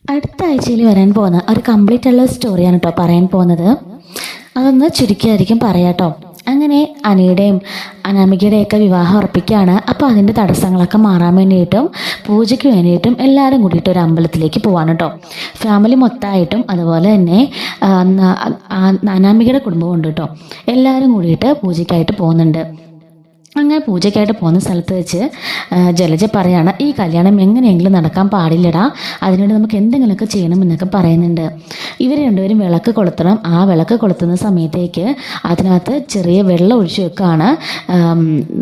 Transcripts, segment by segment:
അടുത്ത ആഴ്ചയിൽ വരാൻ പോകുന്ന ഒരു കംപ്ലീറ്റ് ഉള്ള സ്റ്റോറിയാണ് കേട്ടോ പറയാൻ പോകുന്നത്. അതൊന്ന് ചുരുക്കിയായിരിക്കും പറയാട്ടോ. അങ്ങനെ അനിയുടെയും അനാമികയുടെയൊക്കെ വിവാഹം ഉറപ്പിക്കുകയാണ്. അപ്പോൾ അതിൻ്റെ തടസ്സങ്ങളൊക്കെ മാറാൻ വേണ്ടിയിട്ടും പൂജയ്ക്ക് വേണ്ടിയിട്ടും എല്ലാവരും കൂടിയിട്ട് ഒരു അമ്പലത്തിലേക്ക് പോവാണ് കേട്ടോ. ഫാമിലി മൊത്തമായിട്ടും അതുപോലെ തന്നെ അനാമികയുടെ കുടുംബവും ഉണ്ട് കേട്ടോ. എല്ലാവരും കൂടിയിട്ട് പൂജയ്ക്കായിട്ട് പോകുന്നുണ്ട്. അങ്ങനെ പൂജയ്ക്കായിട്ട് പോകുന്ന സ്ഥലത്ത് വെച്ച് ജലജ പറയാണ്, ഈ കല്യാണം എങ്ങനെയെങ്കിലും നടക്കാൻ പാടില്ലടാ, അതിനുവേണ്ടി നമുക്ക് എന്തെങ്കിലുമൊക്കെ ചെയ്യണം എന്നൊക്കെ പറയുന്നുണ്ട്. ഇവർ രണ്ടുപേരും വിളക്ക് കൊളുത്തണം. ആ വിളക്ക് കൊളുത്തുന്ന സമയത്തേക്ക് അതിനകത്ത് ചെറിയ വെള്ളം ഒഴിച്ചു വെക്കുകയാണ്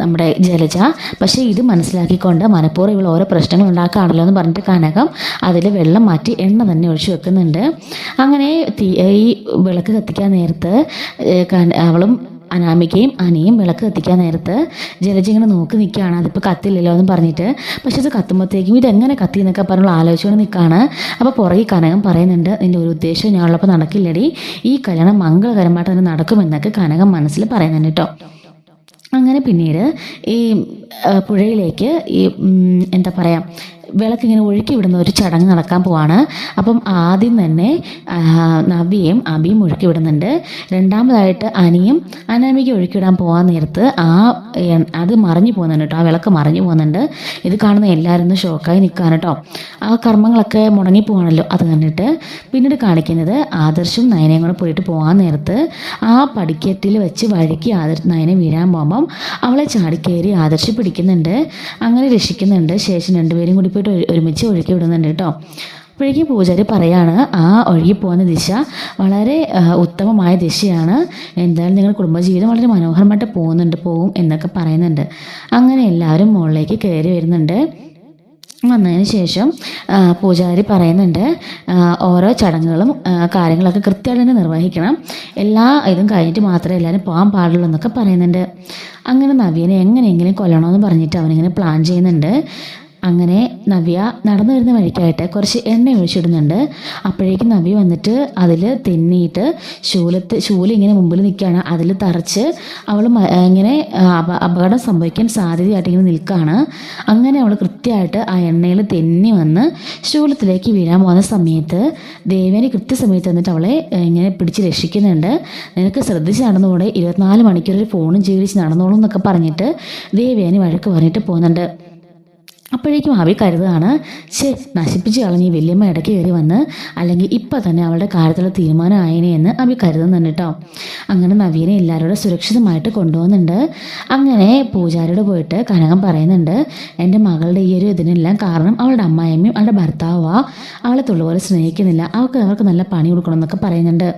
നമ്മുടെ ജലജ. പക്ഷേ ഇത് മനസ്സിലാക്കിക്കൊണ്ട് മനഃപൂർവ്വം ഇവൾ ഓരോ പ്രശ്നങ്ങൾ ഉണ്ടാക്കുകയാണല്ലോ എന്ന് പറഞ്ഞിട്ട് കനകം അതിൽ വെള്ളം മാറ്റി എണ്ണ തന്നെ ഒഴിച്ചു വെക്കുന്നുണ്ട്. അങ്ങനെ ഈ വിളക്ക് കത്തിക്കാൻ നേരത്ത് അവളും അനാമികയും അനിയും വിളക്ക് കത്തിക്കാൻ നേരത്ത് ജലജ ഇങ്ങനെ നോക്കി നിൽക്കുകയാണ്. അതിപ്പോൾ കത്തില്ലല്ലോ എന്ന് പറഞ്ഞിട്ട്. പക്ഷെ ഇത് കത്തുമ്പോഴത്തേക്കും ഇതെങ്ങനെ കത്തി എന്നൊക്കെ പറഞ്ഞുള്ള ആലോചിച്ചുകൊണ്ട് നിൽക്കുകയാണ്. അപ്പോൾ പുറകെ കനകം പറയുന്നുണ്ട്, നിൻ്റെ ഒരു ഉദ്ദേശം ഞാനുള്ളപ്പോൾ നടക്കില്ലടി, ഈ കല്യാണം മംഗളകരമായിട്ട് തന്നെ നടക്കുമെന്നൊക്കെ കനകം മനസ്സിൽ പറയുന്നുണ്ട് കേട്ടോ. അങ്ങനെ പിന്നീട് ഈ പുഴയിലേക്ക് ഈ എന്താ പറയുക വിളക്കിങ്ങനെ ഒഴുക്കി വിടുന്ന ഒരു ചടങ്ങ് നടക്കാൻ പോവാണ്. അപ്പം ആദ്യം തന്നെ നവ്യയും അബിയും ഒഴുക്കി വിടുന്നുണ്ട്. രണ്ടാമതായിട്ട് അനിയും അനാമിക ഒഴുക്കി വിടാൻ പോകാൻ നേരത്ത് അത് മറിഞ്ഞു പോകുന്നുണ്ട് കേട്ടോ. ആ വിളക്ക് മറിഞ്ഞു പോകുന്നുണ്ട്. ഇത് കാണുന്ന എല്ലാവരും ഷോക്കായി നിൽക്കുകയാണ് കേട്ടോ. ആ കർമ്മങ്ങളൊക്കെ മുടങ്ങിപ്പോവാണല്ലോ. അത് കണ്ടിട്ട് പിന്നീട് കാണിക്കുന്നത് ആദർശും നയനയും കൂടെ പോയിട്ട് പോകാൻ നേരത്ത് ആ പടിക്കെട്ടിൽ വെച്ച് വഴുക്കി നയനെ വീഴാൻ പോകുമ്പം അവളെ ചാടിക്കയറി ആദർശ് പിടിക്കുന്നുണ്ട്. അങ്ങനെ രക്ഷിക്കുന്നുണ്ട്. ശേഷം രണ്ടുപേരും കൂടി പോയിട്ട് ഒരുമിച്ച് ഒഴുക്കി വിടുന്നുണ്ട് കേട്ടോ. അപ്പോഴേക്കും പൂജാരി പറയാണ്, ആ ഒഴുകിപ്പോകുന്ന ദിശ വളരെ ഉത്തമമായ ദിശയാണ്, എന്തായാലും നിങ്ങളുടെ കുടുംബജീവിതം വളരെ മനോഹരമായിട്ട് പോകും എന്നൊക്കെ പറയുന്നുണ്ട്. അങ്ങനെ എല്ലാവരും മുകളിലേക്ക് കയറി വരുന്നുണ്ട്. വന്നതിന് ശേഷം പൂജാരി പറയുന്നുണ്ട്, ഓരോ ചടങ്ങുകളും കാര്യങ്ങളൊക്കെ കൃത്യമായിട്ട് തന്നെ നിർവഹിക്കണം, എല്ലാ ഇതും കഴിഞ്ഞിട്ട് മാത്രമേ എല്ലാവരും പോകാൻ പാടുള്ളൂ എന്നൊക്കെ പറയുന്നുണ്ട്. അങ്ങനെ നവ്യനെ എങ്ങനെയെങ്കിലും കൊല്ലണമെന്ന് പറഞ്ഞിട്ട് അവനിങ്ങനെ പ്ലാൻ ചെയ്യുന്നുണ്ട്. അങ്ങനെ നവ്യ നടന്നു വരുന്ന വഴിക്കായിട്ട് കുറച്ച് എണ്ണ ഒഴിച്ചിടുന്നുണ്ട്. അപ്പോഴേക്കും നവ്യ വന്നിട്ട് അതിൽ തെന്നിയിട്ട് ശൂലം ഇങ്ങനെ മുമ്പിൽ നിൽക്കുകയാണ്. അതിൽ തറച്ച് അവൾ ഇങ്ങനെ അപകടം സംഭവിക്കാൻ സാധ്യതയായിട്ട് ഇങ്ങനെ നിൽക്കുകയാണ്. അങ്ങനെ അവൾ കൃത്യമായിട്ട് ആ എണ്ണയിൽ തെന്നി വന്ന് ശൂലത്തിലേക്ക് വീഴാൻ പോകുന്ന സമയത്ത് ദേവേനെ കൃത്യസമയത്ത് വന്നിട്ട് അവളെ ഇങ്ങനെ പിടിച്ച് രക്ഷിക്കുന്നുണ്ട്. നിനക്ക് ശ്രദ്ധിച്ച് നടന്നുകൂടെ, 24 മണിക്കൂർ ഒരു ഫോണും ജീവിച്ച് നടന്നോളൂ എന്നൊക്കെ പറഞ്ഞിട്ട് ദേവേനെ വഴക്ക് പറഞ്ഞിട്ട് പോകുന്നുണ്ട്. അപ്പോഴേക്കും അബി കരുതാണ്, നശിപ്പിച്ച് കളഞ്ഞ് വല്യമ്മ ഇടയ്ക്ക് കയറി വന്ന് അല്ലെങ്കിൽ ഇപ്പം തന്നെ അവളുടെ കാര്യത്തിലുള്ള തീരുമാനം ആയനെ എന്ന് അബി കരുതുന്നുണ്ട് കേട്ടോ. അങ്ങനെ നവീനെ എല്ലാവരോടും സുരക്ഷിതമായിട്ട് കൊണ്ടുപോകുന്നുണ്ട്. അങ്ങനെ പൂജാരിയോട് പോയിട്ട് കനകം പറയുന്നുണ്ട്, എൻ്റെ മകളുടെ ഈ ഒരു ഇതിനെല്ലാം കാരണം അവളുടെ അമ്മായിയമ്മയും അവളുടെ ഭർത്താവുമാണ്, അവളെ തുള്ളുപോലെ സ്നേഹിക്കുന്നില്ല, അവർക്ക് നല്ല പണി കൊടുക്കണം എന്നൊക്കെ പറയുന്നുണ്ട്.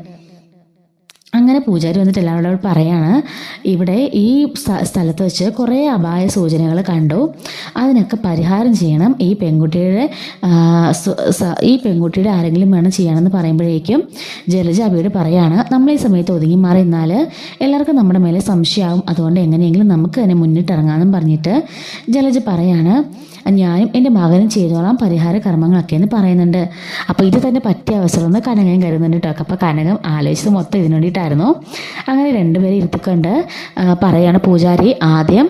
അങ്ങനെ പൂജാരി വന്നിട്ട് എല്ലാവരോടും പറയാണ്, ഇവിടെ ഈ സ്ഥലത്ത് വെച്ച് കുറേ അപായ സൂചനകൾ കണ്ടു, അതിനൊക്കെ പരിഹാരം ചെയ്യണം, ഈ പെൺകുട്ടിയുടെ ആരെങ്കിലും വേണം ചെയ്യണമെന്ന് പറയുമ്പോഴേക്കും ജലജ അബിയോട് പറയാണ്, നമ്മൾ ഈ സമയത്ത് ഒതുങ്ങി മാറി നിന്നാൽ എല്ലാവർക്കും നമ്മുടെ മേലെ സംശയമാവും, അതുകൊണ്ട് എങ്ങനെയെങ്കിലും നമുക്ക് തന്നെ മുന്നിട്ടിറങ്ങാമെന്നും പറഞ്ഞിട്ട് ജലജ പറയാണ്, ഞാനും എൻ്റെ മകനും ചെയ്തോളാം പരിഹാര കർമ്മങ്ങളൊക്കെ എന്ന് പറയുന്നുണ്ട്. അപ്പോൾ ഇത് തന്നെ പറ്റിയ അവസരം എന്ന് കനകം കരുതുന്നുണ്ട് കേട്ടോ. അപ്പോൾ കനകം ആലോചിച്ചത് മൊത്തം ഇതിനു വേണ്ടിയിട്ടായിരുന്നു. അങ്ങനെ രണ്ടുപേരെ ഇരുത്തിക്കൊണ്ട് പറയാണ് പൂജാരി, ആദ്യം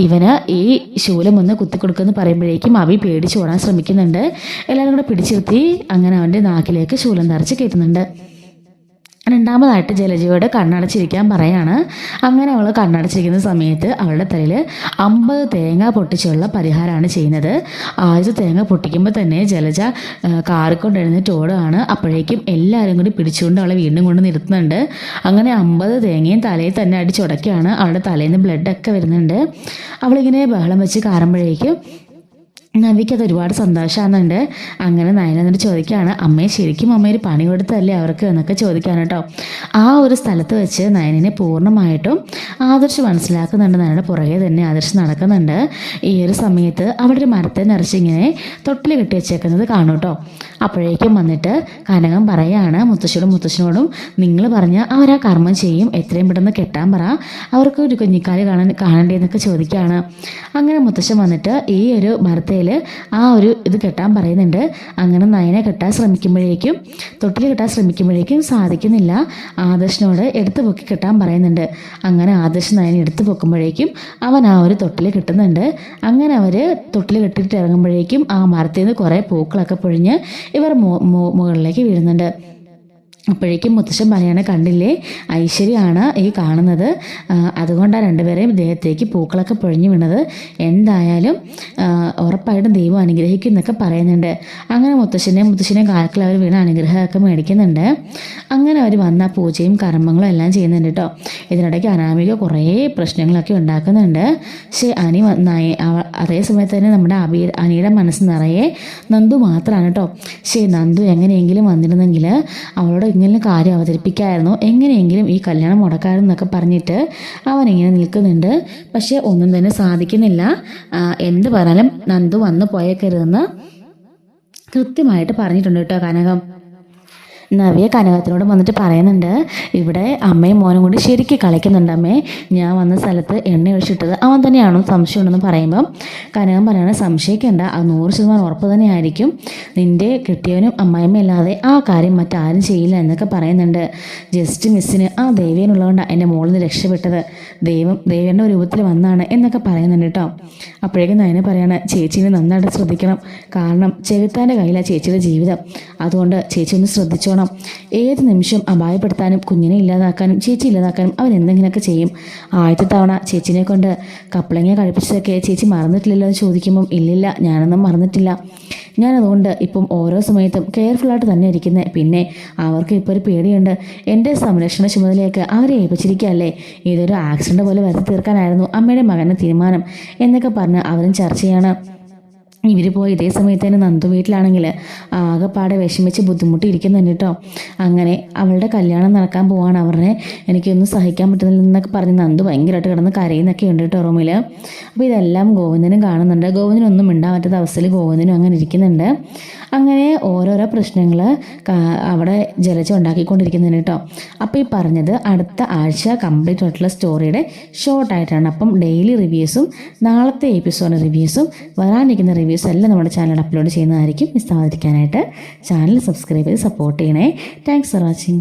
ഇവന് ഈ ശൂലം ഒന്ന് കുത്തിക്കൊടുക്കുമെന്ന് പറയുമ്പോഴേക്കും അവി പേടിച്ച് ഓടാൻ ശ്രമിക്കുന്നുണ്ട്. എല്ലാവരും കൂടെ പിടിച്ചിരുത്തി അങ്ങനെ അവൻ്റെ നാക്കിലേക്ക് ശൂലം നിറച്ച് കയറ്റുന്നുണ്ട്. രണ്ടാമതായിട്ട് ജലജയോട് കണ്ണടച്ചിരിക്കാൻ പറയാണ്. അങ്ങനെ അവൾ കണ്ണടച്ചിരിക്കുന്ന സമയത്ത് അവളുടെ തലയിൽ 50 തേങ്ങ പൊട്ടിച്ചുള്ള പരിഹാരമാണ് ചെയ്യുന്നത്. ആദ്യത്തെ തേങ്ങ പൊട്ടിക്കുമ്പോൾ തന്നെ ജലജ കാറിക്കൊണ്ട് എഴുന്നേറ്റ് ഓടുകയാണ്. അപ്പോഴേക്കും എല്ലാവരും കൂടി പിടിച്ചുകൊണ്ട് അവളെ വീണ്ടും കൊണ്ട് നിർത്തുന്നുണ്ട്. അങ്ങനെ 50 തേങ്ങയും തലയിൽ തന്നെ അടിച്ചുടക്കുകയാണ്. അവളുടെ തലയിൽ നിന്ന് ബ്ലഡൊക്കെ വരുന്നുണ്ട്. അവളിങ്ങനെ ബഹളം വെച്ച് കാറുമ്പോഴേക്കും നവിക്കത് ഒരുപാട് സന്തോഷമാകുന്നുണ്ട്. അങ്ങനെ നയന എന്നിട്ട് ചോദിക്കുകയാണ്, അമ്മയെ ശരിക്കും അമ്മ ഒരു പണി കൊടുത്തല്ലേ അവർക്ക് എന്നൊക്കെ ചോദിക്കുകയാണ് കേട്ടോ. ആ ഒരു സ്ഥലത്ത് വെച്ച് നയനെ പൂർണ്ണമായിട്ടും ആദർശ് മനസ്സിലാക്കുന്നുണ്ട്. നയനയുടെ പുറകെ തന്നെ ആദർശ് നടക്കുന്നുണ്ട്. ഈ ഒരു സമയത്ത് അവിടെ ഒരു മരത്തെ നിറച്ചിങ്ങനെ തൊട്ടിൽ കെട്ടി വെച്ചേക്കുന്നത് കാണും കേട്ടോ. അപ്പോഴേക്കും വന്നിട്ട് കനകം പറയാണ് മുത്തശ്ശനോടും, നിങ്ങൾ പറഞ്ഞാൽ അവരാ കർമ്മം ചെയ്യും, എത്രയും പെട്ടെന്ന് കെട്ടാൻ പറ, അവർക്ക് ഒരു കുഞ്ഞിക്കാല് കാണണ്ടേന്നൊക്കെ ചോദിക്കുകയാണ്. അങ്ങനെ മുത്തശ്ശൻ വന്നിട്ട് ഈ ഒരു മരത്തേൽ തൊട്ടിൽ ആ ഒരു ഇത് കെട്ടാൻ പറയുന്നുണ്ട്. അങ്ങനെ നയനെ കെട്ടാൻ ശ്രമിക്കുമ്പോഴേക്കും തൊട്ടിൽ കെട്ടാൻ ശ്രമിക്കുമ്പോഴേക്കും സാധിക്കുന്നില്ല. ആദർശിനോട് എടുത്തു പൊക്കി കെട്ടാൻ പറയുന്നുണ്ട്. അങ്ങനെ ആദർശ് നയനെ എടുത്തു പൊക്കുമ്പോഴേക്കും അവൻ ആ ഒരു തൊട്ടിൽ കെട്ടുന്നുണ്ട്. അങ്ങനെ അവർ തൊട്ടിൽ കെട്ടിയിട്ട് ഇറങ്ങുമ്പോഴേക്കും ആ മരത്തിൽ നിന്ന് കുറേ പൂക്കളൊക്കെ പൊഴിഞ്ഞ് ഇവർ മുകളിലേക്ക് വീഴുന്നുണ്ട്. അപ്പോഴേക്കും മുത്തശ്ശൻ പറയാണ്, കണ്ടില്ലേ, ഐശ്വര്യമാണ് ഈ കാണുന്നത്, അതുകൊണ്ടാണ് രണ്ടുപേരെയും ദേഹത്തേക്ക് പൂക്കളൊക്കെ പൊഴിഞ്ഞു വീണത്. എന്തായാലും ഉറപ്പായിട്ടും ദൈവം അനുഗ്രഹിക്കും എന്നൊക്കെ പറയുന്നുണ്ട്. അങ്ങനെ മുത്തശ്ശനെയും കാലത്തിൽ അവർ വീണ അനുഗ്രഹമൊക്കെ മേടിക്കുന്നുണ്ട്. അങ്ങനെ അവർ വന്ന പൂജയും കർമ്മങ്ങളും എല്ലാം ചെയ്യുന്നുണ്ട് കേട്ടോ. ഇതിനിടയ്ക്ക് അനാമിക കുറേ പ്രശ്നങ്ങളൊക്കെ ഉണ്ടാക്കുന്നുണ്ട്. പക്ഷേ അനി അതേ സമയത്ത് തന്നെ നമ്മുടെ അനിയുടെ മനസ്സ് നിറയെ നന്ദു മാത്രമാണ് കേട്ടോ. പക്ഷേ നന്ദു എങ്ങനെയെങ്കിലും വന്നിരുന്നെങ്കിൽ അവളോട് ഇങ്ങനെ കാര്യം അവതരിപ്പിക്കായിരുന്നു, എങ്ങനെയെങ്കിലും ഈ കല്യാണം മുടക്കാമെന്നൊക്കെ എന്നൊക്കെ പറഞ്ഞിട്ട് അവനിങ്ങനെ നിൽക്കുന്നുണ്ട്. പക്ഷേ ഒന്നും തന്നെ സാധിക്കുന്നില്ല. എന്ത് പറഞ്ഞാലും നന്ദു വന്നു പോയേക്കരുതെന്ന് കൃത്യമായിട്ട് പറഞ്ഞിട്ടുണ്ട് കേട്ടോ കനകം. നവ്യ കനകത്തിനോട് വന്നിട്ട് പറയുന്നുണ്ട്, ഇവിടെ അമ്മയും മോനും കൂടി ശരിക്ക് കളിക്കുന്നുണ്ട് അമ്മേ, ഞാൻ വന്ന സ്ഥലത്ത് എണ്ണ ഒഴിച്ചിട്ടത് അവൻ തന്നെയാണോ സംശയമുണ്ടെന്ന് പറയുമ്പം കനകം പറയാണ്, സംശയിക്കേണ്ട, അത് 100% ഉറപ്പ് തന്നെയായിരിക്കും, നിൻ്റെ കെട്ടിയവനും അമ്മായിമ്മയല്ലാതെ ആ കാര്യം മറ്റാരും ചെയ്യില്ല എന്നൊക്കെ പറയുന്നുണ്ട്. ജസ്റ്റ് മിസ്സിന് ആ ദേവേനുള്ളതുകൊണ്ടാണ് എൻ്റെ മോളിൽ നിന്ന് രക്ഷപ്പെട്ടത്, ദേവേൻ്റെ രൂപത്തിൽ വന്നാണ് എന്നൊക്കെ പറയുന്നുണ്ട് കേട്ടോ. അപ്പോഴേക്കും നയനെ പറയാണ്, ചേച്ചീനെ നന്നായിട്ട് ശ്രദ്ധിക്കണം, കാരണം ചെകുത്താൻ്റെ കയ്യിലാണ് ചേച്ചിയുടെ ജീവിതം, അതുകൊണ്ട് ചേച്ചി ഒന്ന് ശ്രദ്ധിച്ചോണം, ഏത് നിമിഷം അപായപ്പെടുത്താനും കുഞ്ഞിനെ ഇല്ലാതാക്കാനും ചേച്ചി ഇല്ലാതാക്കാനും അവൻ എന്തെങ്കിലുമൊക്കെ ചെയ്യും. ആദ്യത്തെ തവണ ചേച്ചിനെ കൊണ്ട് കപ്പളങ്ങ കഴിപ്പിച്ചതൊക്കെ ചേച്ചി മറന്നിട്ടില്ലല്ലോ എന്ന് ചോദിക്കുമ്പം ഇല്ലില്ല, ഞാനൊന്നും മറന്നിട്ടില്ല, ഞാനതുകൊണ്ട് ഇപ്പം ഓരോ സമയത്തും കെയർഫുള്ളായിട്ട് തന്നെ ഇരിക്കുന്നത്. പിന്നെ അവർക്ക് ഇപ്പോൾ ഒരു പേടിയുണ്ട്, എൻ്റെ സംരക്ഷണ ചുമതലയൊക്കെ അവരെ ഏൽപ്പിച്ചിരിക്കുകയല്ലേ, ഇതൊരു ആക്സിഡൻറ്റ് പോലെ വരുത്തി തീർക്കാനായിരുന്നു അമ്മയുടെ മകൻ്റെ തീരുമാനം എന്നൊക്കെ പറഞ്ഞ് അവരും ചർച്ച ചെയ്യാണ്. ഇവർ പോയി ഇതേ സമയത്ത് തന്നെ നന്ദു വീട്ടിലാണെങ്കിൽ ആകെപ്പാടെ വിഷമിച്ച് ബുദ്ധിമുട്ടിയിരിക്കുന്നുണ്ട് കേട്ടോ. അങ്ങനെ അവളുടെ കല്യാണം നടക്കാൻ പോവാണ്, അവരുടെ എനിക്കൊന്നും സഹിക്കാൻ പറ്റുന്നില്ല എന്നൊക്കെ പറഞ്ഞ് നന്ദു ഭയങ്കരമായിട്ട് കിടന്ന് കരയുന്നൊക്കെ ഉണ്ട് കേട്ടോ റൂമിൽ. അപ്പോൾ ഇതെല്ലാം ഗോവിന്ദനും കാണുന്നുണ്ട്. ഗോവിന്ദനൊന്നും മിണ്ടാൻ പറ്റാത്ത അവസ്ഥയിൽ ഗോവിന്ദനും അങ്ങനെ ഇരിക്കുന്നുണ്ട്. അങ്ങനെ ഓരോരോ പ്രശ്നങ്ങൾ അവിടെ ജലജ ഉണ്ടാക്കിക്കൊണ്ടിരിക്കുന്നുണ്ട് കേട്ടോ. അപ്പോൾ ഈ പറഞ്ഞത് അടുത്ത ആഴ്ച കംപ്ലീറ്റ് ആയിട്ടുള്ള സ്റ്റോറിയുടെ ഷോർട്ടായിട്ടാണ്. അപ്പം ഡെയിലി റിവ്യൂസും നാളത്തെ എപ്പിസോഡ് റിവ്യൂസും വരാനിരിക്കുന്ന റിവ്യൂസ് എല്ലാം നമ്മുടെ ചാനലിൽ അപ്ലോഡ് ചെയ്യുന്നതായിരിക്കും. മിസ്സാവാതിരിക്കാനായിട്ട് ചാനൽ സബ്സ്ക്രൈബ് ചെയ്ത് സപ്പോർട്ട് ചെയ്യണേ. Thanks for watching.